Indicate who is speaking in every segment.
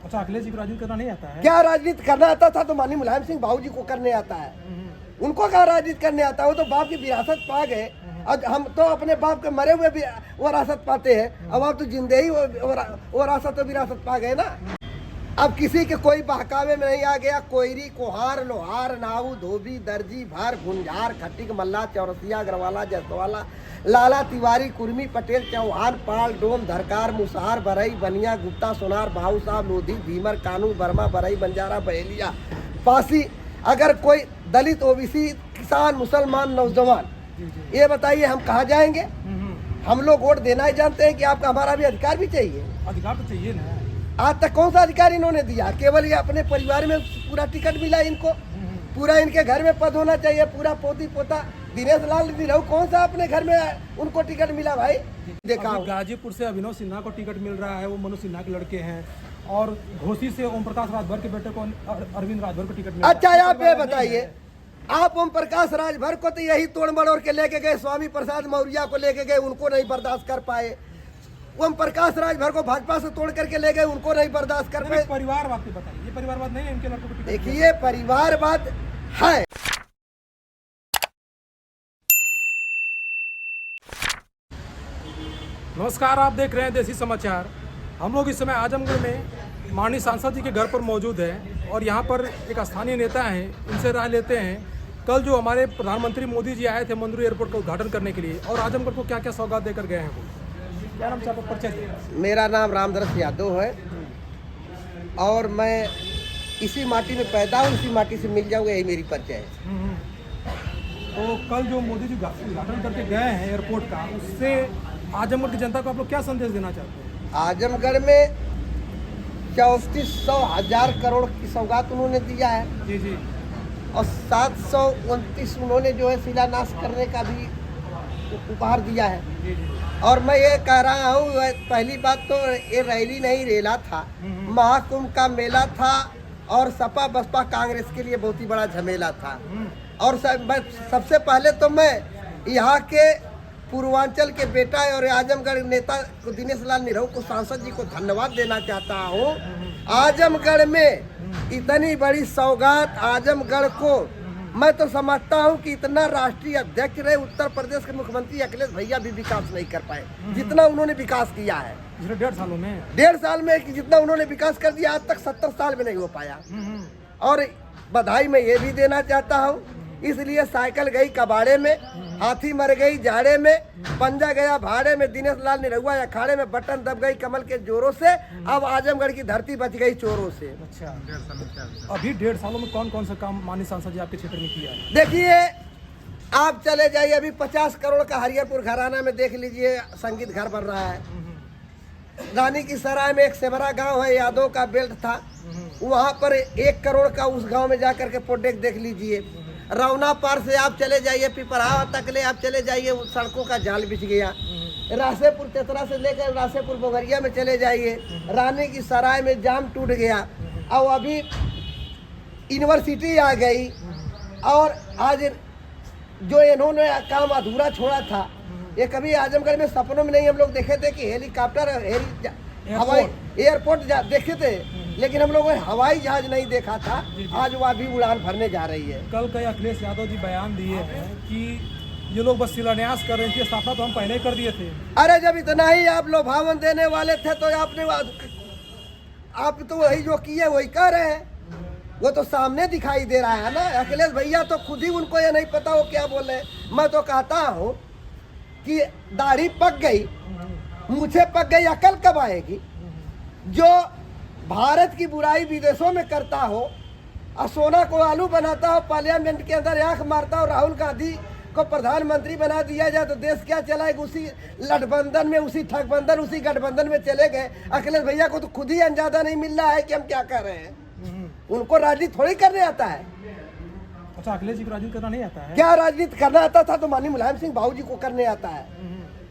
Speaker 1: अच्छा, अखिलेश जी को राजनीति करना नहीं आता है?
Speaker 2: क्या राजनीति करना आता था तो माननीय मुलायम सिंह बाबू जी को करने आता है। उनको कहाँ राजनीति करने आता है? वो तो बाप की विरासत पा गए। अब हम तो अपने बाप के मरे हुए भी विरासत पाते हैं। अब आप तो जिंदे ही विरासत विरासत पा गए ना। अब किसी के कोई बहकावे में नहीं आ गया। कोयरी, कोहार, लोहार, नाऊ, धोबी, दर्जी, भार, गुंजार, खट्टिक, मल्ला, चौरसिया, अग्रवाला, जसवाला, लाला, तिवारी, कुर्मी, पटेल, चौहान, पाल, डोम, धरकार, मुसहार, बरई, बनिया, गुप्ता, सोनार, बाहू साहब, लोधी, भीमर, कानू, वर्मा, बरई, बंजारा, बहेलिया, पासी, अगर कोई दलित, ओबीसी, किसान, मुसलमान, नौजवान, ये बताइए हम कहाँ जाएंगे? हम लोग वोट देना ही जानते हैं कि आपका हमारा भी अधिकार भी चाहिए।
Speaker 1: अधिकार तो चाहिए ना।
Speaker 2: आज तक कौन सा अधिकार इन्होंने दिया? केवल ये अपने परिवार में पूरा टिकट मिला इनको, पूरा इनके घर में पद होना चाहिए, पूरा पोती पोता। दिनेश लाल निरहू कौन सा अपने घर में उनको टिकट मिला भाई? देखा
Speaker 1: गाजीपुर से अभिनव सिन्हा को टिकट मिल रहा है, वो मनोज सिन्हा के लड़के हैं। और घोसी से ओम प्रकाश राजभर के बेटे को अरविंद राजभर को टिकट मिला।
Speaker 2: अच्छा, आप ये बताइए, आप ओम प्रकाश राजभर को तो यही तोड़ मड़ोड़ के लेके गए, स्वामी प्रसाद मौर्य को लेके गए, उनको नहीं बर्दाश्त कर पाए। ओम प्रकाश राजभर को भाजपा से तोड़ करके ले गए, उनको नहीं बर्दाश्त कर पाए।
Speaker 1: परिवारवाद की बताइए, ये परिवारवाद नहीं है इनके लड़कों को टिकट?
Speaker 2: देखिए, परिवारवाद है।
Speaker 1: नमस्कार, आप देख रहे हैं देसी समाचार। हम लोग इस समय आजमगढ़ में माननीय सांसद जी के घर पर मौजूद हैं और यहाँ पर एक स्थानीय नेता हैं, इनसे राय लेते हैं। कल जो हमारे प्रधानमंत्री मोदी जी आए थे मंदरू एयरपोर्ट का उद्घाटन करने के लिए, और आजमगढ़ को क्या क्या सौगात देकर गए हैं वो। क्या नाम से आपका परिचय?
Speaker 2: मेरा नाम रामधरस यादव है और मैं इसी माटी में पैदा हूँ, इसी माटी से मिल जाऊँगा, यही मेरी परिचय है।
Speaker 1: तो कल जो मोदी जी उद्घाटन करके गए हैं एयरपोर्ट का, उससे आजमगढ़ की जनता को आप लोग क्या संदेश देना चाहते हैं?
Speaker 2: आजमगढ़ में 3400 करोड़ की सौगात उन्होंने दिया है।
Speaker 1: जी जी।
Speaker 2: और 729 उन्होंने जो है शिलान्यास करने का भी उपहार दिया है।
Speaker 1: जी जी।
Speaker 2: और मैं ये कह रहा हूँ, पहली बात तो ये रैली नहीं रेला था, महाकुंभ का मेला था और सपा बसपा कांग्रेस के लिए बहुत ही बड़ा झमेला था। और सबसे पहले तो मैं यहाँ के पूर्वांचल के बेटा और आजमगढ़ नेता को दिनेश लाल निरहू को, सांसद जी को धन्यवाद देना चाहता हूँ। आजमगढ़ में इतनी बड़ी सौगात आजमगढ़ को, मैं तो समझता हूँ कि इतना राष्ट्रीय अध्यक्ष रहे उत्तर प्रदेश के मुख्यमंत्री अखिलेश भैया भी विकास नहीं कर पाए जितना उन्होंने विकास किया है।
Speaker 1: 1.5
Speaker 2: साल में जितना उन्होंने विकास कर दिया, आज तक 70 साल में नहीं हो पाया। और बधाई मैं ये भी देना चाहता हूँ, इसलिए साइकिल गई कबाड़े में, हाथी मर गई जाड़े में, पंजा गया भाड़े में, दिनेश लाल निरहुआ अखाड़े में, बटन दब गई कमल के जोरों से, अब आजमगढ़ की धरती बच गई चोरों से।
Speaker 1: अच्छा, अभी 1.5 सालों में कौन कौन सा काम माननीय सांसद जी आपके क्षेत्र में किया है?
Speaker 2: देखिए, आप चले जाइए, अभी 50 करोड़ का हरिहरपुर घराना में देख लीजिए, संगीत घर बन रहा है। रानी की सराय में एक सेवरा गांव है, यादव का बेल्ट था, वहां पर 1 करोड़ का उस गांव में जाकर के प्रोजेक्ट देख लीजिए। रौना पार से आप चले जाइए, पिपरावा तक ले आप चले जाइए, सड़कों का जाल बिछ गया। रासेपुर तेतरा से लेकर रासेपुर बोगरिया में चले जाइए, रानी की सराय में जाम टूट गया। और अभी यूनिवर्सिटी आ गई। और आज जो इन्होंने काम अधूरा छोड़ा था, ये कभी आजमगढ़ में सपनों में नहीं हम लोग देखे थे कि हेलीकॉप्टर, हवाई एयरपोर्ट देखे थे, लेकिन हम लोगों ने हवाई जहाज नहीं देखा था। आज वो अभी उड़ान भरने जा रही है।
Speaker 1: कल कई अखिलेश यादव जी बयान दिए हैं कि ये लोग बस शिलान्यास कर रहे थे, स्थापना तो हम पहले ही कर दिए थे।
Speaker 2: अरे जब इतना ही आप लोभावन देने वाले थे तो आप तो वही जो किए वही कर रहे हैं, वो तो सामने दिखाई दे रहा है ना। अखिलेश भैया तो खुद ही, उनको ये नहीं पता वो क्या बोले। मैं तो कहता हूँ कि दाढ़ी पक गई, मूछें पक गई, अकल कब आएगी? जो भारत की बुराई विदेशों में करता हो और सोना को आलू बनाता हो, पार्लियामेंट के अंदर आंख मारता हो, राहुल गांधी को प्रधानमंत्री बना दिया जाए तो देश क्या चलाएगा? उसी लठबंधन में, उसी ठगबंधन, उसी गठबंधन में चले गए। अखिलेश भैया को तो खुद ही अंदाजा नहीं मिल रहा है कि हम क्या कर रहे हैं। उनको राजनीति थोड़ी करने आता है।
Speaker 1: अच्छा, अखिलेश जी को राजनीति करना नहीं आता है?
Speaker 2: क्या राजनीति करना आता था तो माननीय मुलायम सिंह बाबू जी को करने आता है।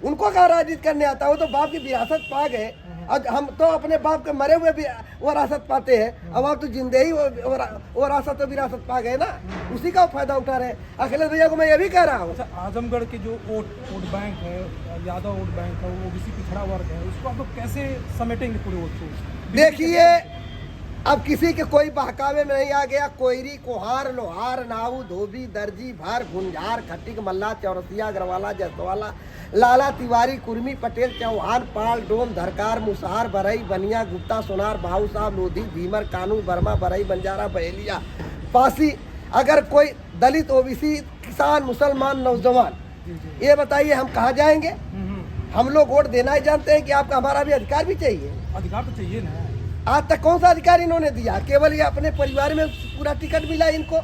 Speaker 2: उनको कहाँ राजनीति करने आता है? वो तो बाप की विरासत पा गए। और हम तो अपने बाप के मरे हुए भी विरासत पाते हैं। अब आप तो जिंदे ही विरासत विरासत पा गए ना, उसी का फायदा उठा रहे हैं। अखिलेश भैया को मैं ये भी कह रहा हूँ।
Speaker 1: अच्छा, आजमगढ़ के जो वोट बैंक है, यादव वोट बैंक है, वो ओबीसी पिछड़ा वर्ग है, उसको आप लोग कैसे समेटेंगे पूरे वोट को?
Speaker 2: देखिए, अब किसी के कोई बहकावे में नहीं आ गया। कोयरी, कोहार, लोहार, नाऊ, धोबी, दर्जी, भार, गुंजार, खटिक, मल्ला, चौरसिया, अग्रवाला, जसवाला, लाला, तिवारी, कुर्मी, पटेल, चौहान, पाल, डोम, धरकार, मुसहार, बरई, बनिया, गुप्ता, सोनार, बाहू साहब, लोधी, भीमर, कानू, बर्मा, बरई, बंजारा, बहेलिया, पासी, अगर कोई दलित, ओबीसी, किसान, मुसलमान, नौजवान, ये बताइए हम कहाँ जाएंगे? हम लोग वोट देना ही जानते हैं कि आपका हमारा भी अधिकार भी चाहिए।
Speaker 1: अधिकार तो चाहिए ना।
Speaker 2: आज तक कौन सा अधिकार इन्होंने दिया? केवल ये अपने परिवार में पूरा टिकट मिला इनको,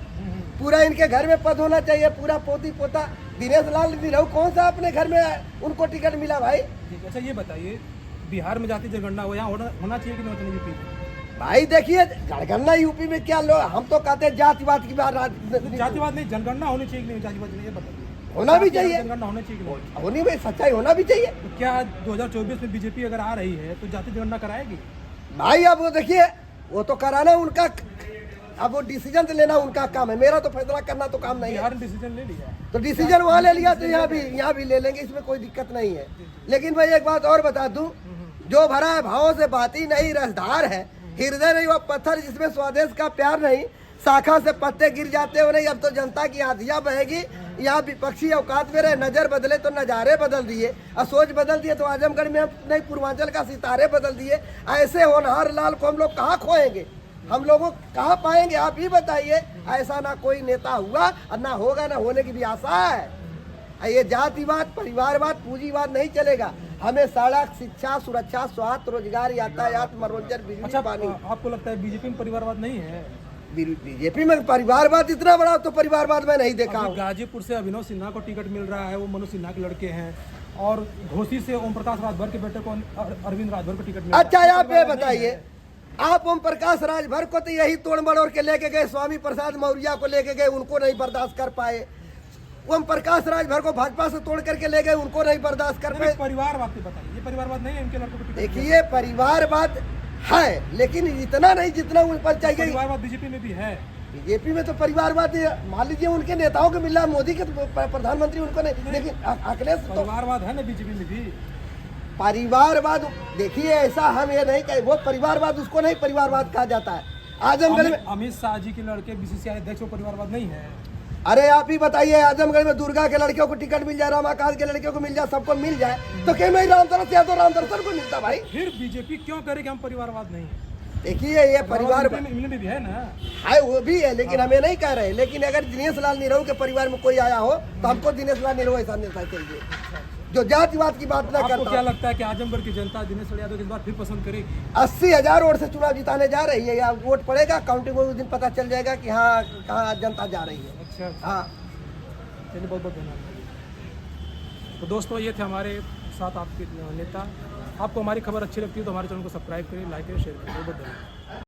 Speaker 2: पूरा इनके घर में पद होना चाहिए, पूरा पोती पोता। दिनेश लाल निरहू कौन सा अपने घर में उनको टिकट मिला भाई?
Speaker 1: अच्छा ये बताइए, बिहार में जाति जनगणना हो, यहाँ होना चाहिए कि नहीं होना चाहिए?
Speaker 2: भाई देखिए, जनगणना यूपी में क्या लोग, हम तो कहते हैं जातिवाद की बात।
Speaker 1: जातिवाद नहीं, जनगणना होनी चाहिए कि नहीं? जातिवाद नहीं, ये बताइए।
Speaker 2: होना भी चाहिए,
Speaker 1: जनगणना होना चाहिए कि नहीं?
Speaker 2: होनी भाई, सच्चाई होना भी चाहिए।
Speaker 1: तो क्या 2024 में बीजेपी अगर आ रही है तो जाति जनगणना कराएगी?
Speaker 2: भाई अब वो देखिए, वो तो कराना उनका, अब वो डिसीजन तो लेना उनका काम है, मेरा तो फैसला करना तो काम नहीं है।
Speaker 1: बिहार ने डिसीजन ले लिया,
Speaker 2: तो डिसीजन वहाँ ले लिया तो यहाँ भी ले लेंगे, इसमें कोई दिक्कत नहीं है। लेकिन भाई एक बात और बता दूं, जो भरा है भावों से बाती नहीं, रसधार है हृदय नहीं, वो पत्थर जिसमें स्वदेश का प्यार नहीं, शाखा से पत्ते गिर जाते हो नहीं। अब तो जनता की आंधियां बहेगी, यहाँ विपक्षी औकात में रहे, नजर बदले तो नजारे बदल दिए, और सोच बदल दिए तो आजमगढ़ में नहीं, पूर्वांचल का सितारे बदल दिए। ऐसे होनहार लाल को हम लोग कहाँ खोएंगे, हम लोगों कहाँ पाएंगे? आप ही बताइए। ऐसा ना कोई नेता हुआ और ना होगा, ना होने की भी आशा है। ये जातिवाद, परिवारवाद, पूंजीवाद नहीं चलेगा। हमें सड़क, शिक्षा, सुरक्षा, स्वास्थ्य, रोजगार, यातायात, मनोरंजन, बिजली,
Speaker 1: अच्छा
Speaker 2: पानी।
Speaker 1: आपको लगता है बीजेपी में परिवारवाद नहीं है?
Speaker 2: बीजेपी में परिवारवाद इतना बड़ा तो परिवारवाद मैं नहीं देखा हूँ।
Speaker 1: गाजीपुर से अभिनव सिन्हा को टिकट मिल रहा है, वो मनोज सिन्हा के लड़के हैं, और घोसी से ओम प्रकाश राजभर के बेटे को, अरविंद राजभर को टिकट मिल रहा है।
Speaker 2: अच्छा आप ये बताइए, आप ओम प्रकाश राजभर को तो यही तोड़ मड़ोड़ के लेके गए, स्वामी प्रसाद मौर्य को लेके गए, उनको नहीं बर्दाश्त कर पाए। ओम प्रकाश राजभर को भाजपा से तोड़ करके ले गए, उनको नहीं बर्दाश्त कर पाए।
Speaker 1: परिवारवाद बताइए, ये परिवारवाद नहीं है इनके लड़कों को टिकट?
Speaker 2: देखिए, परिवारवाद है, लेकिन इतना नहीं जितना उन पर चाहिए।
Speaker 1: परिवारवाद बीजेपी में भी है।
Speaker 2: बीजेपी में तो परिवारवाद, मान लीजिए उनके नेताओं को मिल रहा, मोदी के प्रधानमंत्री उनको नहीं, लेकिन अखिलेश तो
Speaker 1: परिवारवाद है ना बीजेपी में भी।
Speaker 2: परिवारवाद देखिए, ऐसा हम ये नहीं कहे, वो परिवारवाद उसको नहीं परिवारवाद कहा जाता है। आजमगढ़ में
Speaker 1: अमित शाह जी के लड़के बीसीसीआई अध्यक्ष, वो परिवारवाद नहीं है?
Speaker 2: अरे आप ही बताइए, आजमगढ़ में दुर्गा के लड़कियों को टिकट मिल जाए, रमाकांत के लड़कियों को मिल जाए, सबको मिल जाए, तो क्यों नहीं रामदरस या तो रामदरसन को मिलता भाई?
Speaker 1: फिर बीजेपी क्यों करे कि हम परिवारवाद नहीं है?
Speaker 2: देखिए, ये परिवार
Speaker 1: में भी है ना,
Speaker 2: है, वो भी है, लेकिन हमें नहीं कह रहे। लेकिन अगर दिनेश लाल निरहू के परिवार में कोई आया हो तो हमको दिनेश लाल निरहू ऐसा नेता चाहिए जो जातिवाद की बात ना करता।
Speaker 1: आपको क्या लगता है कि आजमगढ़ की जनता दिनेश लाल यादव को इस बार फिर पसंद करेगी?
Speaker 2: 80,000 वोट से चुनाव जिताने जा रही है। या वोट पड़ेगा, काउंटिंग में उस दिन पता चल जाएगा कि हाँ कहाँ जनता जा रही है।
Speaker 1: अच्छा,
Speaker 2: हाँ,
Speaker 1: चलिए, बहुत बहुत धन्यवाद। तो दोस्तों, ये थे हमारे साथ आपके नेता। आपको हमारी खबर अच्छी लगती है तो हमारे चैनल को सब्सक्राइब करिए, लाइक करिए, शेयर करिए। बहुत बहुत धन्यवाद।